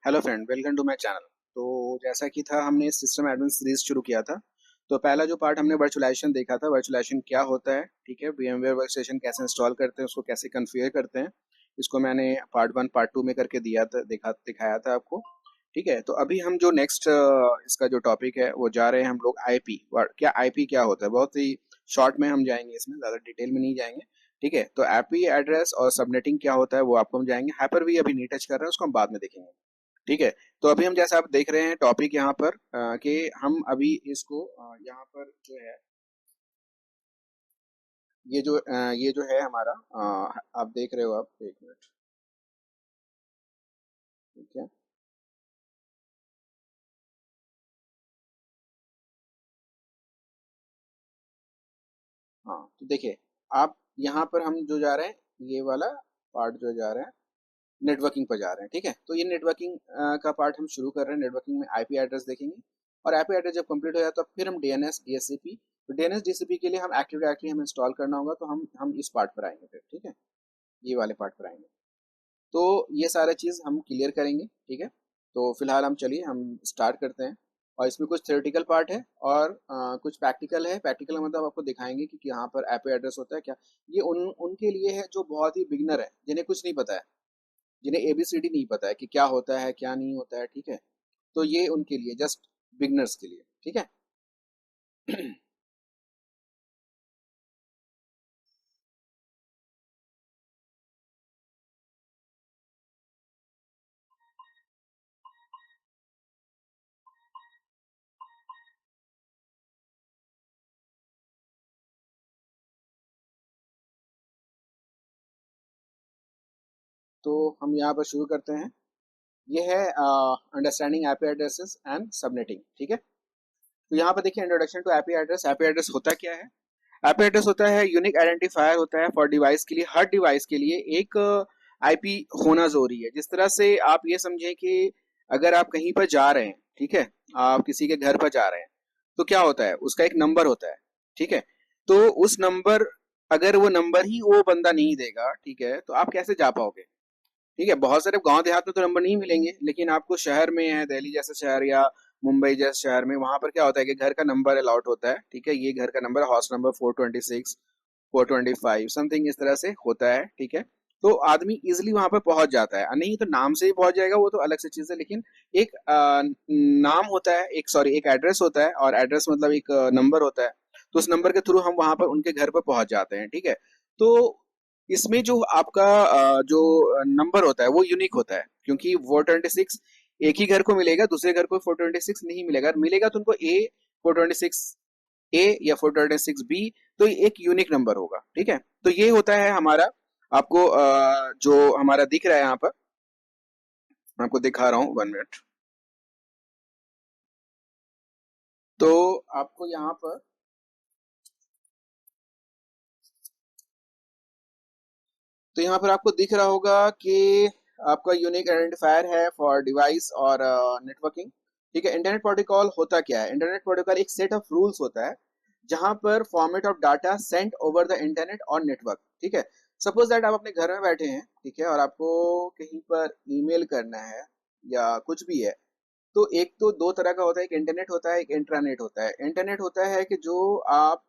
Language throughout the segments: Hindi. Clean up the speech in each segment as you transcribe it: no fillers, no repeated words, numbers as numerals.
Hello friend, welcome to my channel. तो जैसा कि था, हमने सिस्टम एडमिन सीरीज शुरू किया था। तो पहला जो पार्ट हमने वर्चुअलाइजेशन देखा था, वर्चुअलाइजेशन क्या होता है, ठीक है, VMware वर्कस्टेशन कैसे इंस्टॉल करते हैं, उसको कैसे कॉन्फ़िगर करते हैं। इसको मैंने पार्ट 1 पार्ट 2 में करके दिया था, दिखाया था आपको। ठीक है, तो अभी हम जो नेक्स्ट इसका जो टॉपिक है वो जा रहे हैं हम लोग आईपी। क्या आईपी क्या होता है, बहुत ही शॉर्ट में हम जाएंगे, इसमें ज़्यादा डिटेल में नहीं जाएंगे। ठीक है, तो आईपी एड्रेस और सबनेटिंग क्या होता है वो आपको हम जाएंगे। हाइपर वी अभी नहीं टच कर रहे हैं, उसको हम बाद में देखेंगे। ठीक है, तो अभी हम जैसा आप देख रहे हैं टॉपिक यहाँ पर कि हम अभी इसको यहाँ पर जो है ये जो है हमारा आप देख रहे हो, आप एक मिनट। ठीक है। हाँ, तो देखिए, आप यहाँ पर हम जो जा रहे हैं, ये वाला पार्ट जो जा रहे हैं, नेटवर्किंग पर जा रहे हैं। ठीक है, तो ये नेटवर्किंग का पार्ट हम शुरू कर रहे हैं। नेटवर्किंग में आईपी एड्रेस देखेंगे, और आईपी एड्रेस जब कंप्लीट हो जाए तो फिर हम डीएनएस डीएचसीपी। तो डीएनएस डीएचसीपी के लिए हम एक्टिव डायरेक्टरी हमें इंस्टॉल करना होगा, तो हम इस पार्ट पर आएंगे फिर। ठीक है, ये वाले पार्ट पर आएंगे। तो ये सारा चीज़ हम क्लियर करेंगे। ठीक है, तो फिलहाल हम चलिए हम स्टार्ट करते हैं। और इसमें कुछ थ्योरेटिकल पार्ट है और कुछ प्रैक्टिकल है। प्रैक्टिकल मतलब आपको दिखाएंगे कि यहाँ पर ऐप एड्रेस होता है क्या। ये उनके लिए है जो बहुत ही बिगनर है, जिन्हें कुछ नहीं पता है, जिन्हें एबीसीडी नहीं पता है कि क्या होता है क्या नहीं होता है। ठीक है, तो ये उनके लिए, जस्ट बिगनर्स के लिए। ठीक है। तो हम यहाँ पर शुरू करते हैं। ये है understanding IP addresses and subnetting. ठीक है, तो यहाँ पर देखिए, introduction to IP address. IP address होता क्या है? आईपी एड्रेस होता है यूनिक आइडेंटिफायर, होता है फॉर डिवाइस के लिए। हर डिवाइस के लिए एक आईपी होना जरूरी है। जिस तरह से आप ये समझें कि अगर आप कहीं पर जा रहे हैं, ठीक है, आप किसी के घर पर जा रहे हैं, तो क्या होता है, उसका एक नंबर होता है। ठीक है, तो उस नंबर, अगर वो नंबर ही वो बंदा नहीं देगा, ठीक है, तो आप कैसे जा पाओगे? ठीक है, बहुत सारे गांव देहात में तो नंबर नहीं मिलेंगे, लेकिन आपको शहर में है, दिल्ली जैसे शहर या मुंबई जैसे शहर में, वहां पर क्या होता है कि घर का नंबर अलॉट होता है। ठीक है, ये घर का नंबर, हाउस नंबर 426 425 समथिंग इस तरह से होता है। ठीक है, तो आदमी इजिली वहां पर पहुंच जाता है। नहीं तो नाम से ही पहुंच जाएगा, वो तो अलग से चीज है, लेकिन एक नाम होता है, एक सॉरी एक एड्रेस होता है, और एड्रेस मतलब एक नंबर होता है। तो उस नंबर के थ्रू हम वहां पर उनके घर पर पहुंच जाते हैं। ठीक है, तो इसमें जो आपका जो नंबर होता है वो यूनिक होता है, क्योंकि 426 एक ही घर को मिलेगा, दूसरे घर को 426 नहीं मिलेगा। मिलेगा तो उनको ए 426 ए या 426 बी, तो ये एक यूनिक नंबर होगा। ठीक है, तो ये होता है हमारा। आपको जो हमारा दिख रहा है यहाँ पर, मैं आपको दिखा रहा हूँ, 1 मिनट। तो आपको यहाँ पर, तो यहाँ पर आपको दिख रहा होगा कि आपका यूनिक आइडेंटिफायर है फॉर डिवाइस और नेटवर्किंग। ठीक है, इंटरनेट प्रोटोकॉल होता क्या है? इंटरनेट प्रोटोकॉल एक सेट ऑफ रूल्स होता है, जहां पर format of data sent over the internet और नेटवर्क। ठीक है, सपोज दैट आप अपने घर में बैठे हैं, ठीक है, और आपको कहीं पर ईमेल करना है या कुछ भी है। तो एक तो दो तरह का होता है, एक इंटरनेट होता है, एक इंट्रानेट होता है। इंटरनेट होता है कि जो आप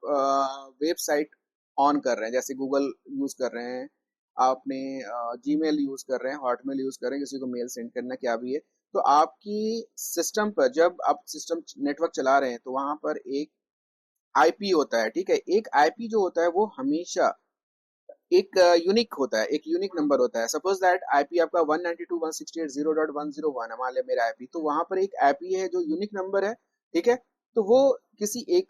वेबसाइट ऑन कर रहे हैं, जैसे गूगल यूज कर रहे हैं, आपने जीमेल यूज कर रहे हैं, हॉटमेल यूज कर रहे हैं, किसी को मेल सेंड करना, क्या भी है। तो आपकी सिस्टम पर जब आप सिस्टम नेटवर्क चला रहे हैं, तो वहां पर एक आईपी होता है। ठीक है, एक आईपी जो होता है वो हमेशा एक यूनिक होता है, एक यूनिक नंबर होता है। सपोज दैट आईपी आपका 192.168.0.101 है, मान लिया मेरा आईपी, तो वहां पर एक आईपी है जो यूनिक नंबर है। ठीक है, तो वो किसी एक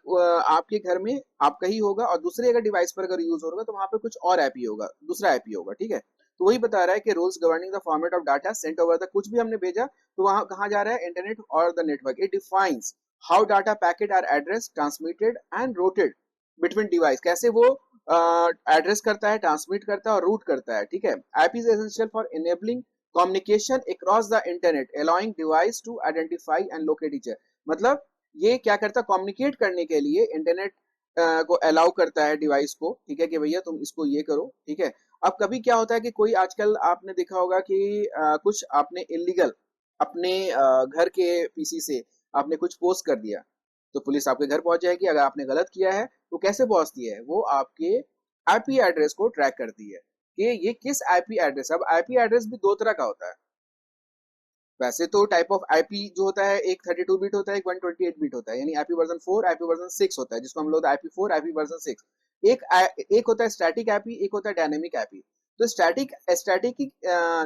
आपके घर में आपका ही होगा, और दूसरे अगर डिवाइस पर अगर यूज होगा तो वहां पर कुछ और आईपी होगा, दूसरा आईपी होगा। ठीक है, तो वही बता रहा है कि rules governing the format of data sent over the, कुछ भी हमने भेजा तो वहां कहाँ जा रहा है, इंटरनेट और the network. It defines how data packet are address transmitted and routed between device, कैसे वो एड्रेस करता है, ट्रांसमिट करता है और रूट करता है। ठीक है, IP is essential for enabling communication across the internet, allowing device to identify and locate each other. मतलब ये क्या करता है, कम्युनिकेट करने के लिए इंटरनेट को अलाउ करता है डिवाइस को। ठीक है, कि भैया तुम इसको ये करो। ठीक है, अब कभी क्या होता है कि कोई, आजकल आपने देखा होगा कि कुछ आपने इलीगल अपने घर के पीसी से आपने कुछ पोस्ट कर दिया, तो पुलिस आपके घर पहुंच जाएगी। अगर आपने गलत किया है वो कैसे पहुंचती है, वो आपके आईपी एड्रेस को ट्रैक करती है कि ये किस आईपी एड्रेस। अब आईपी एड्रेस भी दो तरह का होता है। वैसे तो टाइप ऑफ आईपी जो होता है, एक 32 बिट होता है, एक 128 बिट होता है, यानी आईपी वर्जन 4, आईपी वर्जन 6 होता है, जिसको हम लोग आईपी 4, आईपी वर्जन 6। एक होता है स्टैटिक आईपी, एक होता है डायनेमिक आईपी। तो स्टैटिक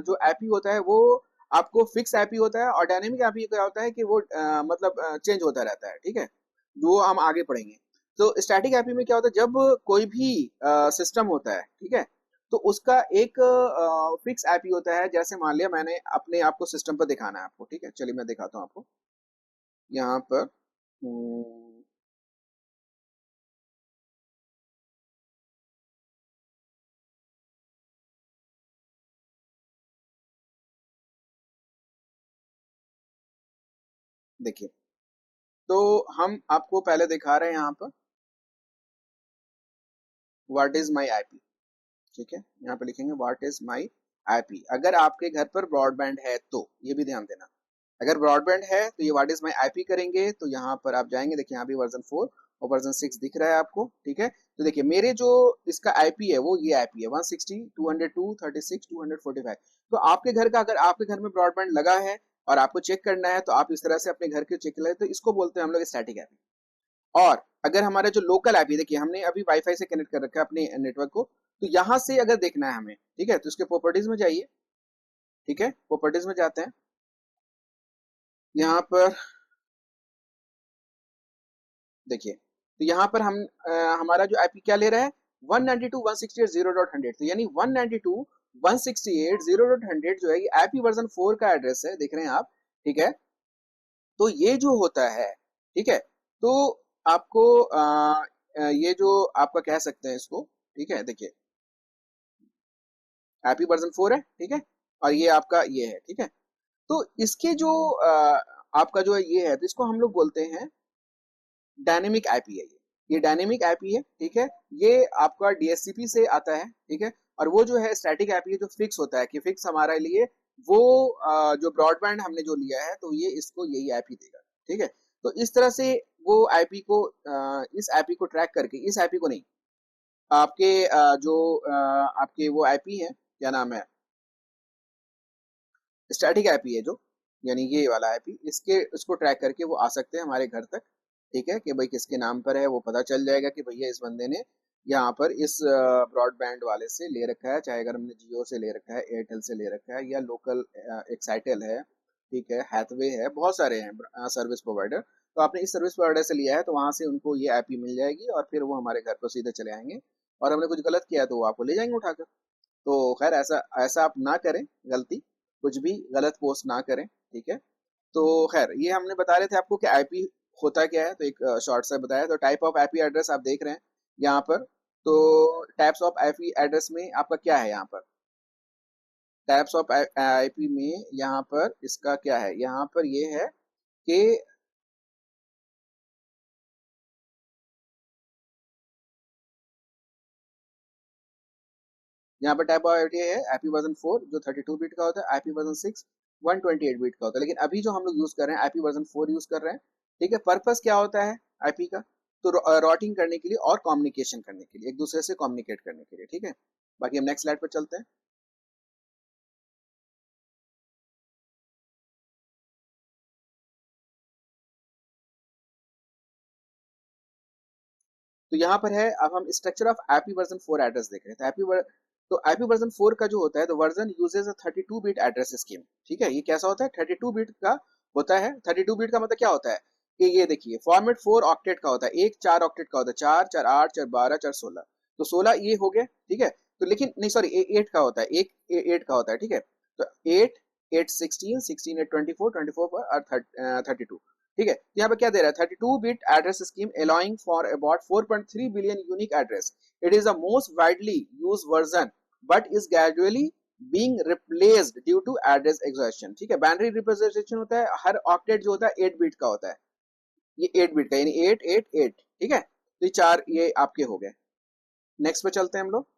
जो आईपी होता है वो आपको फिक्स आईपी होता है, और डायनेमिक आईपी क्या होता है कि वो मतलब चेंज होता रहता है, ठीक है, जो हम आगे पढ़ेंगे। तो स्टैटिक आईपी में क्या होता है, जब कोई भी सिस्टम होता है, ठीक है, तो उसका एक फिक्स आईपी होता है। जैसे मान लिया मैंने अपने आपको सिस्टम पर दिखाना है आपको, ठीक है, चलिए मैं दिखाता हूँ आपको यहाँ पर। देखिए, तो हम आपको पहले दिखा रहे हैं यहाँ पर व्हाट इज माई आईपी, ठीक है, यहाँ पे लिखेंगे व्हाट इज माई आईपी। अगर आपके घर पर ब्रॉडबैंड है तो ये भी ध्यान देना, अगर ब्रॉडबैंड है तो ये व्हाट इज माई आईपी करेंगे, तो यहाँ पर आप जाएंगे, देखिए यहाँ भी वर्जन 4 और वर्जन 6 दिख रहा है आपको, ठीक है। तो देखिए मेरे जो इसका आईपी है वो ये आईपी है 160 202 36 245। तो आपके घर का, अगर आपके घर में ब्रॉडबैंड लगा है और आपको चेक करना है, तो आप इस तरह से अपने घर के चेक कर ले, तो इसको बोलते हैं हम लोग स्टैटिक आईपी। और अगर हमारा जो लोकल ऐप है, देखिए हमने अभी वाईफाई से कनेक्ट कर रखा है अपने नेटवर्क को, तो यहां से अगर देखना है हमें, ठीक है, तो इसके प्रॉपर्टीज में जाइए, ठीक है, प्रॉपर्टीज में जाते हैं। यहाँ पर देखिए, तो यहाँ पर हम हमारा जो आईपी क्या ले रहा है, 192.168.0.100, तो यानी 192.168.0.100 जो है ये आईपी वर्जन 4 का एड्रेस है, देख रहे हैं आप, ठीक है। तो ये जो होता है, ठीक है, तो आपको ये जो आपका कह सकते हैं इसको, ठीक है, देखिए हैप्पी वर्जन 4 है, ठीक है, और ये आपका ये है, ठीक है। तो इसके जो आपका जो ये है, तो इसको हम लोग बोलते हैं डायनेमिक आईपी है। ये डायनेमिक आईपी है, ठीक है, ये आपका डीएचसीपी से आता है, ठीक है। और वो जो है स्टैटिक आईपी है, जो फिक्स होता है, कि फिक्स हमारे लिए वो जो ब्रॉडबैंड हमने जो लिया है, तो ये इसको यही आईपी देगा, ठीक है। तो इस तरह से वो आईपी को इस आईपी को ट्रैक करके, इस आईपी को नहीं, आपके जो आपके वो आईपी है, क्या नाम है, स्टैटिक आईपी है जो, यानी ये वाला आईपी, इसको ट्रैक करके वो आ सकते हैं हमारे घर तक, ठीक है, कि भाई किसके नाम पर है, वो पता चल जाएगा कि भैया इस बंदे ने यहाँ पर इस ब्रॉडबैंड वाले से ले रखा है, चाहे अगर हमने जियो से ले रखा है, एयरटेल से ले रखा है, या लोकल एक्साइटेल है, ठीक है, हैथवे है, बहुत सारे हैं सर्विस प्रोवाइडर। तो आपने इस सर्विस प्रोवाइडर से लिया है, तो वहां से उनको ये आईपी मिल जाएगी, और फिर वो हमारे घर पर सीधे चले आएंगे, और हमने कुछ गलत किया तो वो आपको ले जाएंगे उठाकर। तो खैर ऐसा ऐसा आप ना करें, गलती कुछ भी गलत पोस्ट ना करें, ठीक है। तो खैर ये हमने बता रहे थे आपको कि आईपी होता क्या है, तो एक शॉर्ट सा बताया। तो टाइप ऑफ आईपी एड्रेस आप देख रहे हैं यहाँ पर। तो टाइप्स ऑफ आईपी एड्रेस में आपका क्या है, यहाँ पर टाइप्स ऑफ आईपी में यहाँ पर इसका क्या है, यहाँ पर ये है कि यहाँ पर टाइप ऑफ आईपी है आईपी वर्जन 4 जो 32 बिट का होता है, आईपी वर्जन 6 128 बिट का होता है। लेकिन अभी जो हम लोग यूज कर रहे हैं आईपी वर्जन 4 यूज कर रहे हैं, ठीक है। पर्पस क्या होता है आईपी का, तो रॉटिंग करने के लिए और कम्युनिकेशन करने के लिए, एक दूसरे से कम्युनिकेट करने के लिए, ठीक है। बाकी हम नेक्स्ट स्लाइड पर चलते हैं। तो यहाँ पर है, अब हम structure of IP version 4 address देख रहे हैं। तो आईपी वर्जन 4 का जो होता है, तो version uses a 32 bit address scheme, ठीक है। ये कैसा होता है, 32 बिट का होता है। 32 बिट का मतलब क्या होता है कि ये देखिए फॉर्मेट 4 ऑक्टेट का होता है, एक 4 ऑक्टेट का होता है, 4 4 8 4 12 4 16, तो 16 ये हो गए, ठीक है। तो लेकिन नहीं, सॉरी, 8 का होता है, एक 8 का होता है, ठीक है। तो 8 8 16 16 8 24 24 और 32, ठीक है। यहाँ पे क्या दे रहा है, 32 bit address scheme allowing for about 4.3 billion unique address. It is the most widely use version but is gradually being replaced due to address exhaustion, ठीक है। बाइनरी रिप्रेजेंटेशन होता है, हर ऑक्टेट जो होता है 8 बिट का होता है, ये 8 बिट का, यानी 8 8 8, ठीक है। तो ये चार ये आपके हो गए। नेक्स्ट पे चलते हैं हम लोग।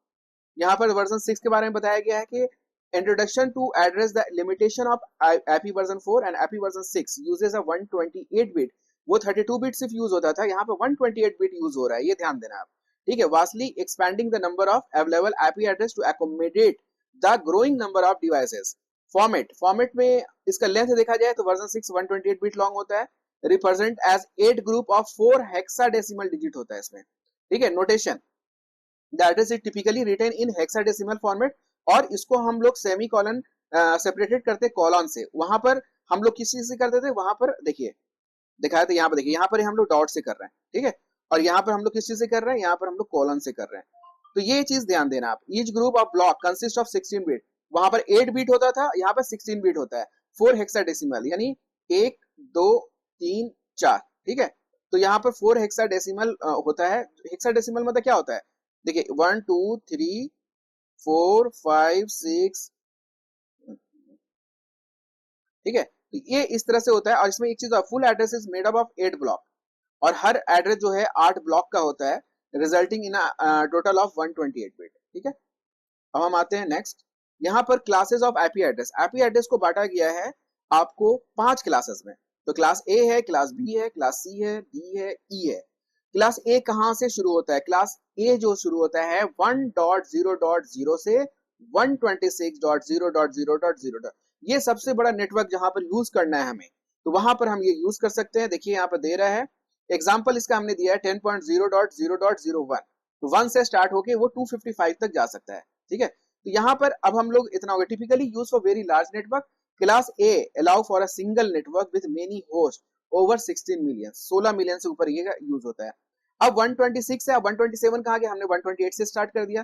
यहाँ पर वर्जन 6 के बारे में बताया गया है कि Introduction to address the limitation of API version 4 and API version 6 uses a 128 bit, वो 32 बिट सिर्फ यूज होता था, यहाँ पे 128 बिट यूज हो रहा है, ये ध्यान देना आप, ठीक है। Vastly expanding the number of available IP address to accommodate the growing number of devices. Format में इसका लेंथ देखा जाए तो वर्जन 6 128 बिट लॉन्ग होता है, represent as 8 group of 4 hexadecimal digit होता है इसमें, ठीक है। Notation, the address is typically written in hexadecimal format, और इसको हम लोग सेमी कॉलन सेपरेटेड करते कॉलन से, वहां पर हम लोग किस चीज से करते थे, वहां पर देखिए दिखाया था, यहाँ पर देखिए, यहाँ पर हम लोग डॉट से कर रहे हैं, ठीक है, और यहाँ पर हम लोग किस चीज से कर रहे हैं, यहाँ पर हम लोग कॉलन से कर रहे हैं। तो ये चीज ध्यान देना आप, each group of block consist of 16 bit, वहां पर 8 बिट होता था, यहाँ पर 16 बिट होता है, 4 हेक्साडेसिमल, यानी 1 2 3 4, ठीक है। तो यहाँ पर 4 हेक्साडेसिमल होता है। हेक्साडेसिमल मतलब क्या होता है, देखिए 1 2 3 4 5 6, ठीक है। तो ये इस तरह से होता है, और इसमें एक चीज, full address is made up of 8 block, और हर एड्रेस जो है 8 ब्लॉक का होता है, resulting in total of 128 bit, ठीक है। अब हम आते हैं नेक्स्ट, यहाँ पर classes of IP address. IP address को बांटा गया है आपको 5 क्लासेस में, तो क्लास ए है, क्लास बी है, क्लास सी है, डी है, ई है। क्लास ए कहां से शुरू होता है, क्लास ए जो शुरू होता है 1.0.0 से 126.0.0.0, ये सबसे बड़ा नेटवर्क जहां पर यूज करना है हमें, तो वहां पर हम ये यूज कर सकते हैं। देखिए यहाँ पर दे रहा है एग्जाम्पल, इसका हमने दिया है 10.0.0.01, तो 1 से स्टार्ट होके वो 255 तक जा सकता है, ठीक है। तो यहाँ पर अब हम लोग इतना होगा, typically use for very large network, class A allow for a single network with many host over 16 million, 16 million से ऊपर ये यूज होता है। अब 126 है, अब 127 कहा गया, हमने 128 से स्टार्ट कर दिया,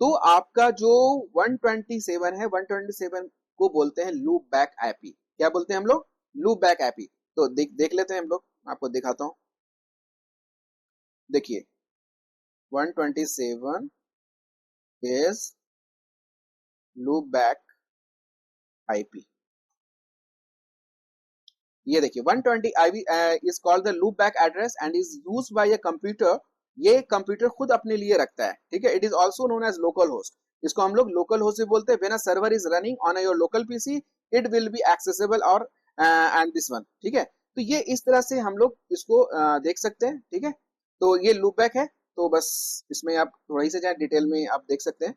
तो आपका जो 127 है, 127 को बोलते हैं लूप बैक आईपी। क्या बोलते हैं हम लोग, लूप बैक आईपी। तो देख लेते हैं हम लोग, आपको दिखाता हूं, देखिए 127 इज लूप बैक आईपी, ये देखिए 120 IP is called the loopback address and is used by a computer, ये कंप्यूटर खुद अपने लिए रखता है, ठीक है। It is also known as local host, इसको हम लोग लोकल होस्ट भी बोलते हैं। When a server is running on your local PC it will be accessible और एंड दिस वन, ठीक है। तो ये इस तरह से हम लोग इसको देख सकते हैं, ठीक है। तो ये लूप बैक है, तो बस इसमें आप थोड़ा ही से जाए डिटेल में आप देख सकते हैं,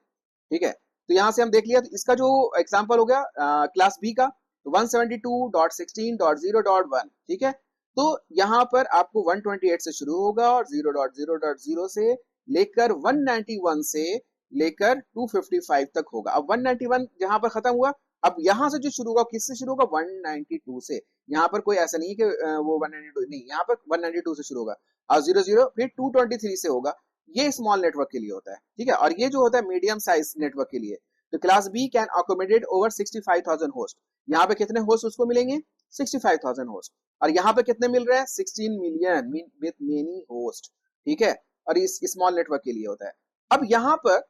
ठीक है। तो यहाँ से हम देख लिया, तो इसका जो एग्जाम्पल हो गया क्लास बी का 172.16.0.1, ठीक है। तो यहाँ पर आपको 128 से शुरू होगा और 0.0.0 से लेकर 191 से लेकर 255 तक होगा। अब 191 जहां पर खत्म हुआ, अब यहां से जो शुरू होगा किससे शुरू होगा, 192 से। यहाँ पर कोई ऐसा नहीं है कि वो 192 नहीं, यहाँ पर 192 से शुरू होगा और 00 फिर 223 से होगा। ये स्मॉल नेटवर्क के लिए होता है, ठीक है। और ये जो होता है मीडियम साइज नेटवर्क के लिए, तो class B can accommodate over 65,000 host. यहाँ पे कितने होस्ट उसको मिलेंगे, 65,000 होस्ट, और यहाँ पे कितने मिल रहे हैं, 16 मिलियन विद मेनी होस्ट, ठीक है। और इस स्मॉल नेटवर्क के लिए होता है। अब यहाँ पर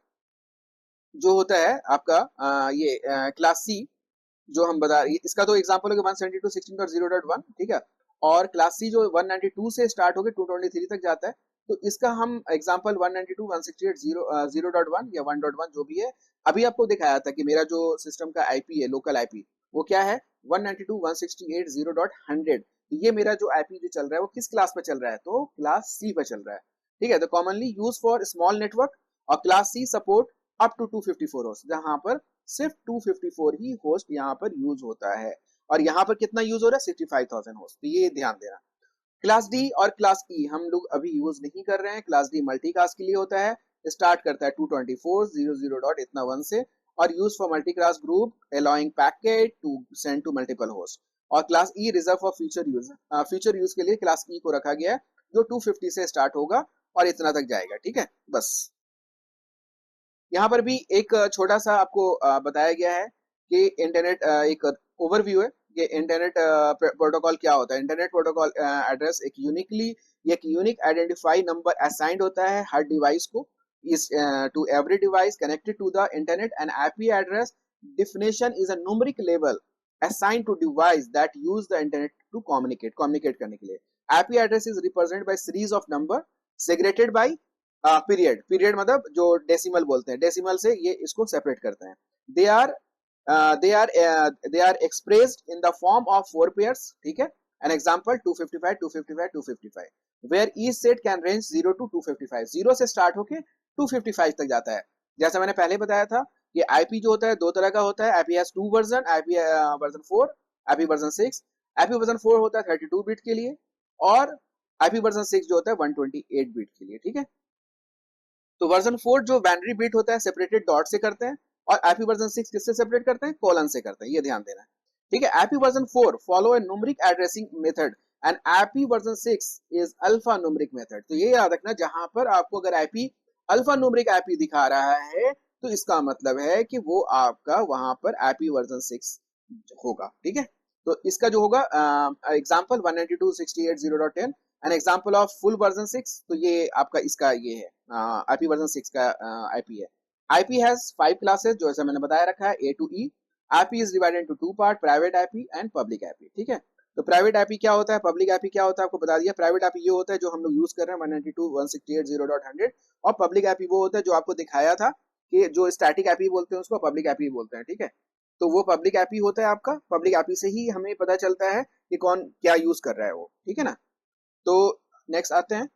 जो होता है आपका ये क्लास सी जो हम बता, इसका तो एग्जांपल है 172.16.0.1, ठीक है। और क्लास सी जो 192 से स्टार्ट होकर 223 तक जाता है, तो इसका हम एग्जांपल 192.168.0.1 या 1.1 जो भी है, अभी आपको दिखाया था कि मेरा जो सिस्टम का आईपी है, लोकल आईपी, वो क्या है 192.168.0.100। ये मेरा जो आईपी जो चल रहा है वो किस क्लास पे चल रहा है, तो क्लास सी पे चल रहा है, ठीक है। तो commonly use for small network, और class C support up to 254 host, जहां पर सिर्फ 254 ही होस्ट यहाँ पर यूज होता है। और यहाँ पर कितना यूज हो रहा है, 65,000 होस्ट, तो ये ध्यान देना। क्लास डी और क्लास ई हम लोग अभी यूज नहीं कर रहे हैं। क्लास डी मल्टीकास्ट के लिए होता है, स्टार्ट करता है 224.00 डॉट इतना 1 से, और use for multicast group allowing packet to send to multiple host. और class E reserve for future use के लिए क्लास ई को रखा गया है, जो 250 से स्टार्ट होगा और इतना तक जाएगा, ठीक है। बस यहाँ पर भी एक छोटा सा आपको बताया गया है कि इंटरनेट एक ओवरव्यू है कि इंटरनेट प्रोटोकॉल क्या होता है। इंटरनेट प्रोटोकॉल एड्रेस एक यूनिक आइडेंटिफाई नंबर असाइंड होता है हर डिवाइस को, is to every device connected to the internet. And IP address definition is a numeric label assigned to device that use the internet to communicate करने के लिए। IP address is represented by series of number segregated by period मतलब जो डेसिमल बोलते हैं, डेसिमल से ये इसको सेपरेट करते हैं। They are they are expressed in the form of 4 pairs, ठीक है. An example 255 255 255 where each set can range 0 to 255. 0 से स्टार्ट होके 255 तक जाता है. जैसा मैंने पहले बताया था कि आईपी जो होता है दो तरह का होता है. IP has to version, IP version 4, IP version 6. IP version 4 होता है 32 बिट के लिए और आईपी वर्जन 6 जो होता है 128 बिट के लिए, ठीक है. तो वर्जन 4 जो बाइनरी बिट होता है सेपरेटेड डॉट से करते हैं और आईपी वर्जन 6 किससे सेपरेट करते हैं? कोलन से करते हैं. ये ध्यान देना है, ठीक है. IP version 4 follow A numeric addressing method and IP version 6 is alpha numeric method. तो ये याद रखना, जहां पर आपको अगर आईपी अल्फा न्यूमेरिक आईपी दिखा रहा है तो इसका मतलब है कि वो आपका वहां पर आईपी वर्जन 6 होगा, ठीक है. तो इसका जो होगा example 192.168.0.10 an example of full version 6. तो ये आपका इसका ये है आईपी वर्जन 6 का आईपी है. आईपी हैज 5 क्लासेस जो ऐसा मैंने बताया रखा है A to E. IP is divided into 2 part, private IP and public IP, ठीक है. तो प्राइवेट आईपी क्या होता है, पब्लिक आईपी क्या होता है, आपको बता दिया. प्राइवेट आईपी ये होता है जो हम लोग यूज कर रहे हैं 192.168.0.100 और पब्लिक आईपी वो होता है जो आपको दिखाया था कि जो स्टैटिक आईपी बोलते हैं उसको पब्लिक आईपी बोलते हैं, ठीक है. तो वो पब्लिक आईपी होता है आपका. पब्लिक आईपी से ही हमें पता चलता है कि कौन क्या यूज कर रहा है वो, ठीक है ना. तो नेक्स्ट आते हैं.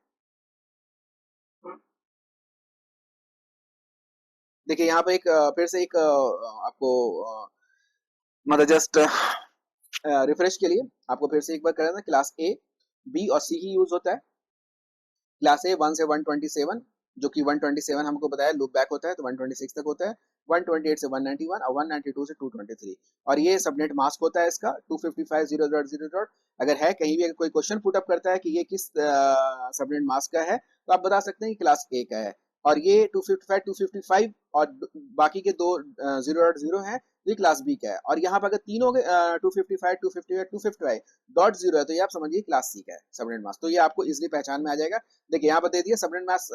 देखिए यहाँ पर एक फिर से एक आपको मतलब जस्ट रिफ्रेश के लिए आपको फिर से एक बार करना. क्लास ए, बी और सी ही यूज होता है. क्लास ए 1 से 127 जो कि 127 हमको बताया लूप बैक होता है तो 126 तक होता है. 128 से 191 और 192 से 223 और ये सबनेट मास्क होता है इसका 255.0.0. अगर है कहीं भी अगर कोई क्वेश्चन पुट अप करता है कि ये किस सबनेट मास्क का है तो आप बता सकते हैं कि क्लास ए का है. और ये 255 और बाकी के दो 0.0 है तो ये क्लास बी का है. और यहाँ पर अगर तीनों 255 255 255 डॉट 0 है तो ये आप समझिए क्लास सी का है सबनेट मास्क. तो ये आपको इजिली पहचान में आ जाएगा. देखिए यहाँ पर दे दिया subnet mask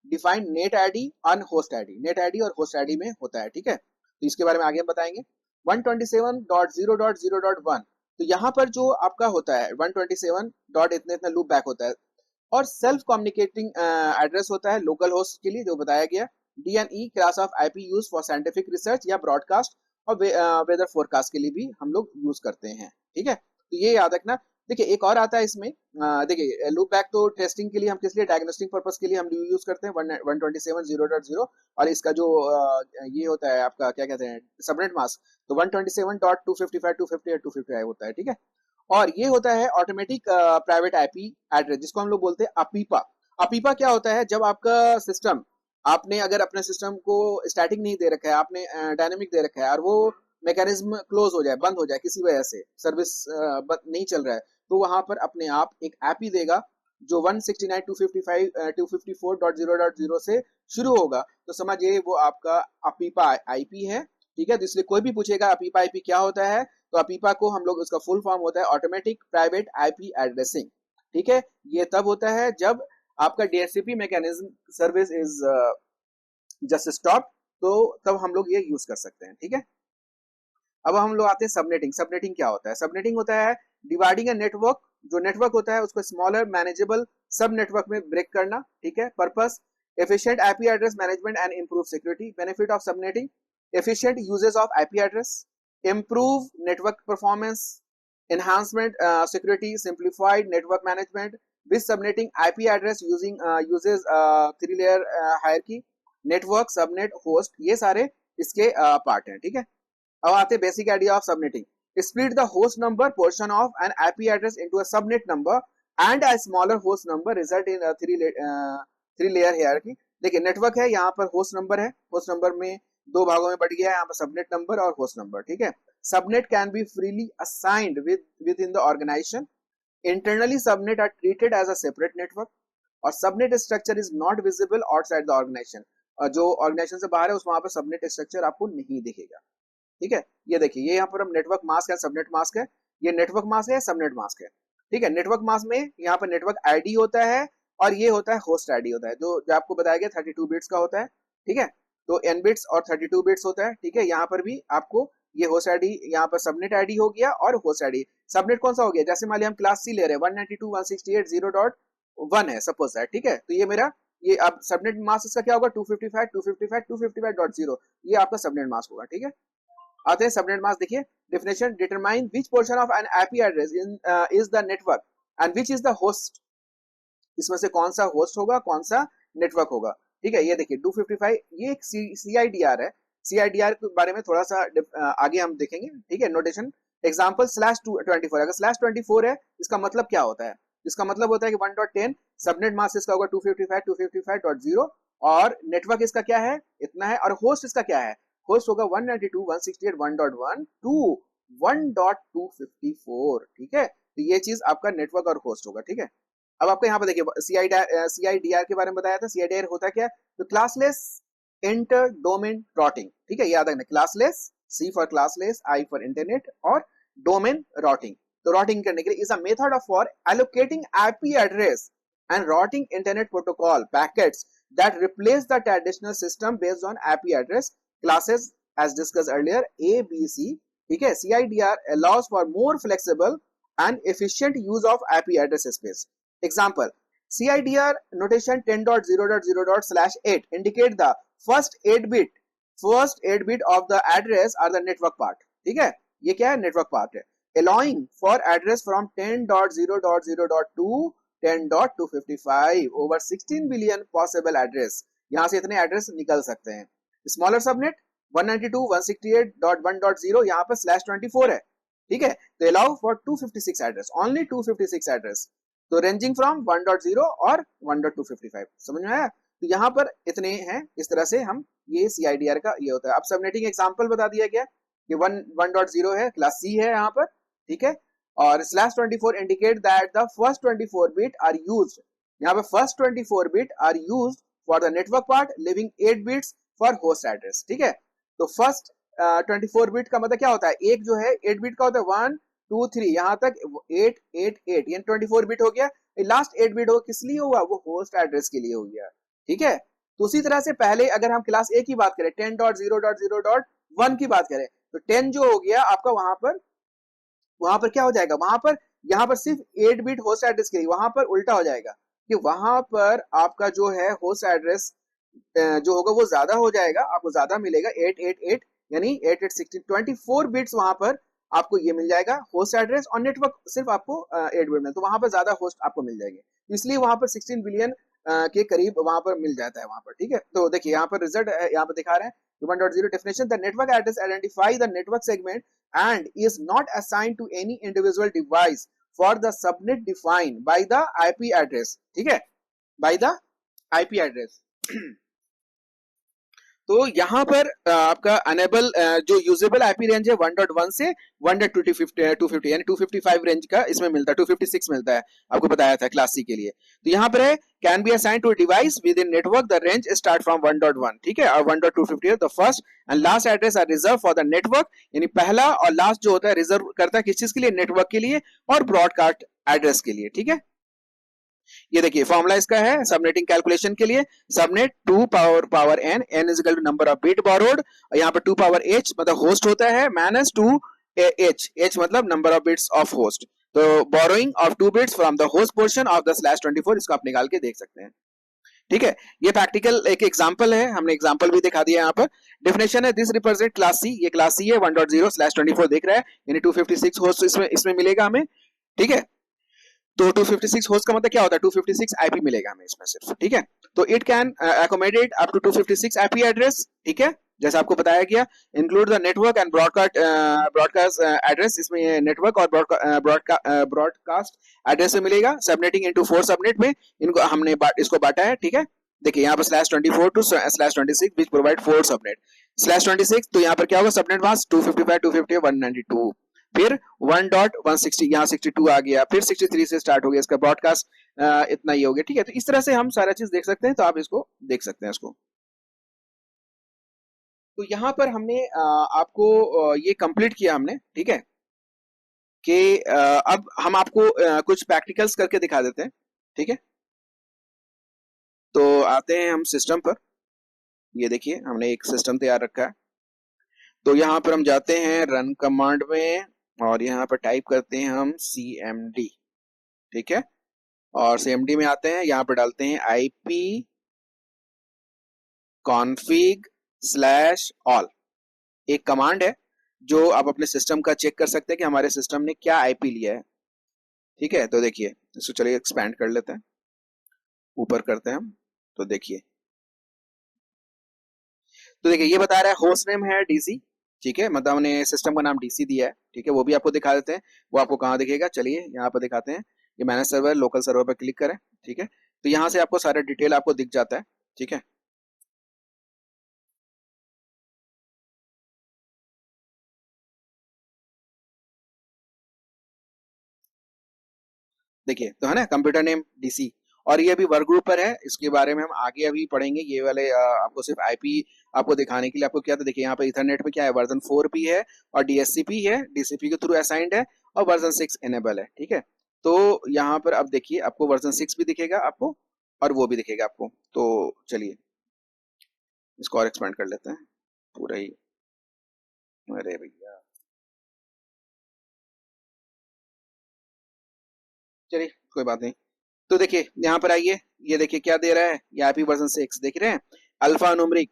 define net ID on host ID. Net ID और होस्ट आईडी में होता है, ठीक है. तो इसके बारे में आगे हम बताएंगे. 127.0.0.1 तो यहाँ पर जो आपका होता है 127 डॉट इतने इतना लूप बैक होता है और सेल्फ कम्युनिकेटिंग एड्रेस होता है लोकल होस्ट के लिए जो बताया गया. DNE class of IP use for scientific research या ब्रॉडकास्ट और वेदर फोरकास्ट के लिए भी हम लोग यूज करते हैं, ठीक है. तो ये याद रखना. देखिए एक और आता है इसमें. देखिए लूप बैक तो टेस्टिंग के लिए हम किस लिए डायग्नोस्टिक पर्पस के लिए हम यूज करते हैं 127.0.0 और इसका जो ये होता है आपका क्या कहते हैं सबनेट मास्क तो 127.255 258 255 होता है, ठीक है. और ये होता है ऑटोमेटिक प्राइवेट आईपी एड्रेस जिसको हम लोग बोलते हैं अपीपा. अपीपा क्या होता है, जब आपका सिस्टम आपने अगर अपने सिस्टम को स्टैटिक नहीं दे रखा है आपने डायनेमिक दे रखा है और वो मैकेनिज्म क्लोज हो जाए बंद हो जाए किसी वजह से सर्विस नहीं चल रहा है तो वहां पर अपने आप एक ऐप ही देगा जो 169.255 254.0.0 से शुरू होगा. तो समझिए वो आपका अपीपा आईपी है, ठीक है. तो इसलिए कोई भी पूछेगा अपीपा आईपी क्या होता है तो अपीपा को हम लोग उसका फुल फॉर्म होता है ऑटोमेटिक प्राइवेट आईपी एड्रेसिंग, ठीक है. ये तब होता है जब आपका DHCP mechanism service is just stop तो तब हम लोग ये यूज कर सकते हैं, ठीक है. अब हम लोग आते हैं सबनेटिंग. सबनेटिंग क्या होता है? सबनेटिंग होता है डिवाइडिंग ए नेटवर्क. जो नेटवर्क होता है उसको स्मॉलर मैनेजेबल सब नेटवर्क में ब्रेक करना, ठीक है. Purpose efficient IP address management and improve security. Benefit of subnetting efficient uses of IP address, improve network performance, enhancement security, simplified network management with subnetting. IP address using uses three layer hierarchy, network, subnet, host. ये सारे इसके पार्ट हैं, ठीक है. अब आते हैं basic idea of subnetting. Split the host number portion of an IP address into a subnet number and a smaller host number result in three layer hierarchy. देखिए नेटवर्क है, यहाँ पर होस्ट नंबर है, होस्ट नंबर में दो भागों में बढ़ गया है यहाँ पर सबनेट नंबर और होस्ट नंबर, ठीक है. Subnet can be freely assigned within the organization. Internally subnet are treated as a separate network और subnet structure is not visible outside the organization. जो ऑर्गेनाइजेशन से बाहर है उस वहां पर सबनेट स्ट्रक्चर आपको नहीं दिखेगा, ठीक है. ये देखिए ये यहाँ पर हम नेटवर्क मास्क है सबनेट मास्क है. ये नेटवर्क मास्क है सबनेट मास्क है, ठीक है. नेटवर्क मास्क में यहाँ पर नेटवर्क आईडी होता है और ये होता है होस्ट आईडी होता है जो आपको बताया गया 32 बिट्स का होता है, ठीक है. तो n बिट्स और 32 बिट्स होता है, ठीक है. यहाँ पर भी आपको ये होस्ट आईडी यहाँ पर सबनेट आईडी हो गया और होस्ट आईडी. सबनेट कौन सा हो गया, जैसे मान लिया हम क्लास सी ले रहे हैं 192.168.0.1 है सपोज है, ठीक है. तो ये मेरा ये अब सबनेट मास्क इसका क्या होगा 255 255 255.0, ये आपका सबनेट मास्क होगा। ठीक है, आते हैं सबनेट मास्क। देखिए definition, determine which portion of an IP address is the network and which is the host. इसमें से कौन सा होस्ट होगा, कौन सा नेटवर्क होगा। ठीक है, ये देखिए 255 ये एक CIDR है। CIDR के बारे में थोड़ा सा आगे हम देखेंगे। ठीक है, नोटेशन एग्जांपल /24, अगर /24 है इसका मतलब क्या होता है, इसका मतलब होता है कि 1.10 सबनेट मास्क इसका होगा 255 255.0 और नेटवर्क इसका क्या है, इतना है, और होस्ट इसका क्या है, होस्ट होगा 192.168.1.1 टू 1.254। ठीक है, तो ये चीज आपका नेटवर्क और होस्ट होगा। ठीक है, अब आपको यहाँ पर देखिए CIDR के बारे में बताया था। CIDR होता क्या है, तो क्लासलेस इंटर डोमेन राउटिंग। ठीक है, याद रखना, classless, C for classless, I for internet और डोमेन राउटिंग। तो राउटिंग करने के लिए is a method of for allocating IP address and routing internet protocol packets that replace the traditional system based on IP address classes as discussed earlier A, B, C. ठीक है, CIDR allows for more flexible and efficient use of IP address space. Example, CIDR notation 10.0.0./8 indicate the first 8 bit of the address are the network part. ठीक है, ये क्या है, नेटवर्क पार्ट है। allowing for address from 10.0.0.2 10.255 over 16 billion possible address, यहां से इतने एड्रेस निकल सकते हैं। स्मॉलर सबनेट 192.168.1.0 यहाँ पर /24 है। ठीक है, तो allow for 256 address, only 256 address, तो रेंजिंग फ्रॉम 1.0 और 1.255। समझ में आया, तो यहाँ पर इतने हैं। इस तरह से हम ये CIDR का ये होता है। अब सबनेटिंग एग्जांपल बता दिया गया कि 1.0 है, क्लास C है यहाँ पर। ठीक है, और /24 indicate that the first 24 bit are used, यहाँ पे first 24 bit are used for the network part, leaving 8 bits for host address। ठीक है, तो first 24 bit का मतलब क्या होता है, एक जो है 8 bit का होता है 1 2 3 यहाँ तक 8 8 8 यानी 24 bit हो गया। लास्ट 8 bit हो किस लिए हुआ, वो होस्ट एड्रेस के लिए हो गया। ठीक है, तो उसी तरह से पहले अगर हम क्लास A की बात करें 10.0.0.1 की बात करें, तो 10 जो हो गया आपका वहां पर क्या हो जाएगा, वहां पर यहाँ पर सिर्फ 8 बिट होस्ट एड्रेस के लिए, वहां पर उल्टा हो जाएगा कि वहां पर आपका जो है होस्ट एड्रेस जो होगा वो ज्यादा हो जाएगा, आपको ज्यादा मिलेगा 888 यानी 8816 24 बिट्स वहां पर आपको ये मिल जाएगा होस्ट एड्रेस, और नेटवर्क सिर्फ आपको 8 बिट में, तो वहां पर ज्यादा होस्ट आपको मिल जाएंगे, इसलिए वहां पर 16 बिलियन के करीब वहां पर मिल जाता है वहां पर। ठीक है, तो देखिए यहाँ पर रिजल्ट यहाँ पर दिखा रहे हैं 1.0 definition, the network address identify the network segment and is not assigned to any individual device for the subnet defined by the IP address। ठीक है, by the IP address। तो यहाँ पर आपका अनेबल जो यूजेबल आईपी रेंज है 1.1 से 1.250 यानी 255 रेंज का इसमें मिलता है, 256 मिलता है, आपको बताया था क्लास सी के लिए। तो यहाँ पर है can be assign to device within network, the range start from 1.1। ठीक है, और 1.250 the first and last address are reserve for the network, यानी पहला और लास्ट जो होता है रिजर्व करता है किस चीज के लिए, नेटवर्क के लिए और ब्रॉडकास्ट एड्रेस के लिए। ठीक है, ये देखिए फॉर्मूला इसका है सबनेटिंग कैलकुलेशन के लिए, subnet 2 power n, n is equal to number of bit borrowed, और यहाँ पर 2 पावर h मतलब होस्ट होता है माइनस 2 h, h मतलब number of bits of host, तो borrowing of 2 bits from the host portion of the /24, इसको आप निकाल के देख सकते हैं। ठीक है, ये प्रैक्टिकल एक एग्जांपल है, हमने एग्जांपल भी दिखा दिया यहाँ पर। डेफिनेशन है दिस रिप्रेजेंट क्लास सी, ये क्लास सी है 1.0/24 देख रहा है, यानी 256 होस्ट इसमें मिलेगा हमें। ठीक है, तो 256 होस्ट का मतलब क्या होता है, 256 आईपी मिलेगा हमें इसमें सिर्फ। ठीक है, तो it can accommodate up to 256 IP address. ठीक है, जैसा आपको बताया गया, include the network and broadcast address, इसमें नेटवर्क और ब्रॉडकास्ट एड्रेस में मिलेगा। सबनेटिंग इनटू 4 सबनेट में इनको हमने इसको बांटा है। ठीक है, देखिए यहाँ पर /24 टू /26 विच प्रोवाइड 4 सबनेट। /26 तो यहाँ पर क्या होगा, सबनेट मास्क 255 250 192, फिर 1.160 यहाँ 62 आ गया, फिर 63 से स्टार्ट हो गया इसका ब्रॉडकास्ट, इतना ही हो गया। ठीक है, तो इस तरह से हम सारा चीज देख सकते हैं, तो आप इसको देख सकते हैं इसको। तो यहाँ पर हमने आपको ये कंप्लीट किया हमने। ठीक है, कि अब हम आपको कुछ प्रैक्टिकल्स करके दिखा देते हैं। ठीक है, तो आते हैं हम सिस्टम पर। ये देखिए हमने एक सिस्टम तैयार रखा है, तो यहाँ पर हम जाते हैं रन कमांड में और यहाँ पर टाइप करते हैं हम cmd। ठीक है, और cmd में आते हैं, यहाँ पर डालते हैं IP config स्लैश ऑल एक कमांड है जो आप अपने सिस्टम का चेक कर सकते हैं कि हमारे सिस्टम ने क्या आईपी लिया है। ठीक है, तो देखिए इसको चलिए एक्सपैंड कर लेते हैं, ऊपर करते हैं हम, तो देखिए ये बता रहा है होस्ट नेम है डीसी। ठीक है, मतलब हमने सिस्टम का नाम डीसी दिया है। ठीक है, वो भी आपको दिखा देते हैं। वो आपको कहाँ दिखेगा, चलिए यहाँ पर दिखाते हैं। ये मैनेज सर्वर लोकल सर्वर पर क्लिक करें। ठीक है, तो यहाँ से आपको सारा डिटेल आपको दिख जाता है। ठीक है, देखिए तो है ना कंप्यूटर नेम डीसी, और ये अभी वर्क ग्रुप पर है। इसके बारे में हम आगे अभी पढ़ेंगे। ये वाले आपको सिर्फ आईपी आपको दिखाने के लिए आपको क्या, तो देखिए यहाँ पे इथरनेट में क्या है, वर्जन 4 भी है और डीएससीपी है, डीसीपी के थ्रू असाइंड है, और वर्जन 6 इनेबल है। ठीक है, तो यहाँ पर अब देखिए आपको वर्जन 6 भी दिखेगा आपको, और वो भी दिखेगा आपको। तो चलिए इसको और एक्सपेंड कर लेते हैं पूरा ही। अरे भैया, चलिए कोई बात नहीं। तो देखिए यहाँ पर आइए, ये देखिए क्या दे रहा है, ये आईपी वर्जन 6 देख रहे हैं, अल्फा न्यूमरिक।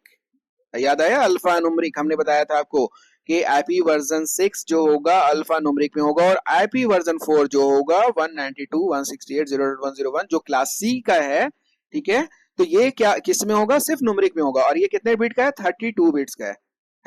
याद आया, अल्फा न्यूमरिक हमने बताया था आपको कि आईपी वर्जन 6 जो होगा अल्फा न्यूमरिक में होगा, और आईपी वर्जन 4 जो होगा 192.168.0.101 जो क्लास सी का है। ठीक है, तो ये क्या किस में होगा, सिर्फ न्यूमरिक में होगा, और ये कितने बिट का है, 32 बिट्स का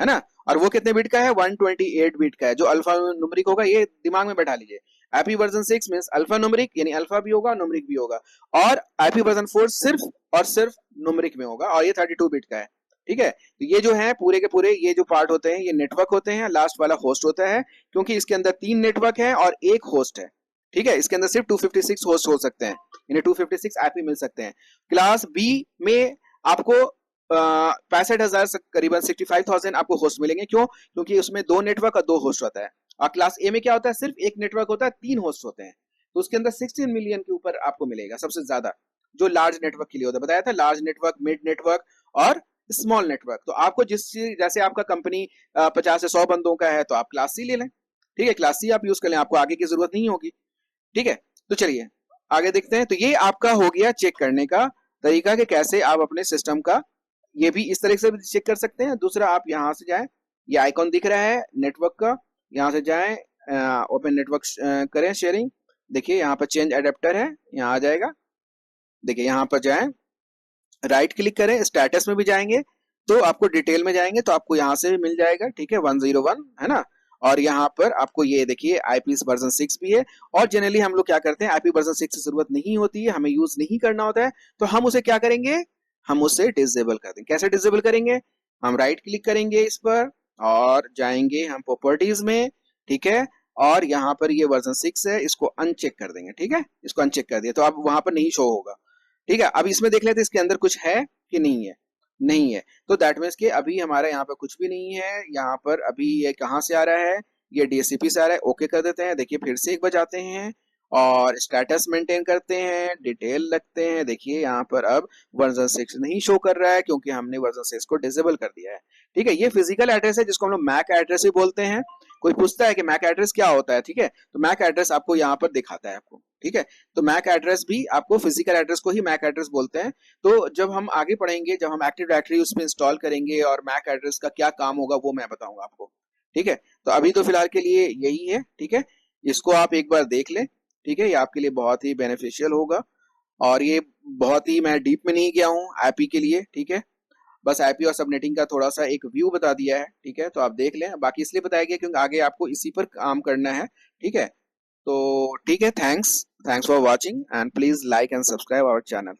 है ना। और वो कितने बिट का है, 128 बिट का है। जो अल्फा न्यूमरिक होगा, ये दिमाग में बैठा लीजिए, IP version 6 means alpha numeric, यानी अल्फा भी होगा न्यूमरिक भी होगा, और आईपी वर्जन 4 सिर्फ और सिर्फ न्यूमरिक में होगा, और ये 32 बिट का है। ठीक है, तो ये जो है पूरे के पूरे ये जो पार्ट होते हैं ये नेटवर्क होते हैं, लास्ट वाला होस्ट होता है, क्योंकि इसके अंदर 3 नेटवर्क है और एक होस्ट है। ठीक है, इसके अंदर सिर्फ 256 होस्ट हो सकते हैं, यानी 256 आईपी मिल सकते हैं। क्लास बी में आपको 65,000 करीबन 65,000 आपको होस्ट मिलेंगे। क्यों, क्योंकि उसमें 2 नेटवर्क और 2 होस्ट होता है। और क्लास ए में क्या होता है, सिर्फ एक नेटवर्क होता है, 3 होस्ट होते हैं, तो उसके अंदर 16 मिलियन के ऊपर आपको मिलेगा सबसे ज्यादा, जो लार्ज नेटवर्क के लिए होता है। बताया था लार्ज नेटवर्क, मिड नेटवर्क और स्मॉल नेटवर्क। तो आपको जिस जैसे आपका कंपनी 50 से 100 बंदों का है, तो आप क्लास सी ले लें। ठीक है, क्लास सी आप यूज कर लें, आपको आगे की जरूरत नहीं होगी। ठीक है, तो चलिए आगे देखते हैं। तो ये आपका हो गया चेक करने का तरीका कि कैसे आप अपने सिस्टम का, ये भी इस तरह से भी चेक कर सकते हैं। दूसरा, आप यहाँ से जाएं, ये आइकॉन दिख रहा है नेटवर्क का, यहाँ से जाएं, ओपन नेटवर्क करें शेयरिंग। देखिए यहाँ पर चेंज एडेप्टर है, यहाँ आ जाएगा। देखिए यहाँ पर जाएं, राइट क्लिक करें, स्टेटस में भी जाएंगे तो आपको डिटेल में जाएंगे तो आपको यहाँ से भी मिल जाएगा। ठीक है, 101 है ना, और यहाँ पर आपको ये देखिए आईपी वर्जन 6 भी है। और जनरली हम लोग क्या करते हैं, आईपी वर्जन 6 की जरूरत नहीं होती है, हमें यूज नहीं करना होता है, तो हम उसे क्या करेंगे, हम उसे डिसेबल कर देंगे। कैसे डिसेबल करेंगे, हम राइट क्लिक करेंगे इस पर और जाएंगे हम प्रॉपर्टीज में। ठीक है, और यहाँ पर ये वर्जन 6 है, इसको अनचेक कर देंगे। ठीक है, इसको अनचेक कर दिया तो अब वहां पर नहीं शो होगा। ठीक है, अब इसमें देख लेते हैं इसके अंदर कुछ है कि नहीं है। नहीं है, तो दैट मीन्स कि अभी हमारे यहाँ पर कुछ भी नहीं है। यहाँ पर अभी ये कहाँ से आ रहा है, ये डीएससीपी से आ रहा है। ओके कर देते हैं। देखिए फिर से एक बार जाते हैं और स्टेटस मेंटेन करते हैं, डिटेल लगते हैं। देखिए यहाँ पर अब वर्जन 6 नहीं शो कर रहा है, क्योंकि हमने वर्जन 6 को डिसेबल कर दिया है। ठीक है, ये फिजिकल एड्रेस है जिसको हम लोग मैक एड्रेस भी बोलते हैं। कोई पूछता है कि मैक एड्रेस क्या होता है, ठीक है, तो मैक एड्रेस आपको यहाँ पर दिखाता है आपको। ठीक है, तो मैक एड्रेस भी आपको, फिजिकल एड्रेस को ही मैक एड्रेस बोलते हैं। तो जब हम आगे पढ़ेंगे, जब हम एक्टिव डायरेक्टरी उसमें इंस्टॉल करेंगे और मैक एड्रेस का क्या काम होगा वो मैं बताऊंगा आपको। ठीक है, तो अभी तो फिलहाल के लिए यही है। ठीक है, इसको आप एक बार देख लें। ठीक है, ये आपके लिए बहुत ही बेनिफिशियल होगा, और ये बहुत ही, मैं डीप में नहीं गया हूँ आईपी के लिए। ठीक है, बस आईपी और सबनेटिंग का थोड़ा सा एक व्यू बता दिया है। ठीक है, तो आप देख लें, बाकी इसलिए बताया गया क्योंकि आगे आपको इसी पर काम करना है। ठीक है, तो ठीक है, thanks for watching and please like and subscribe our channel.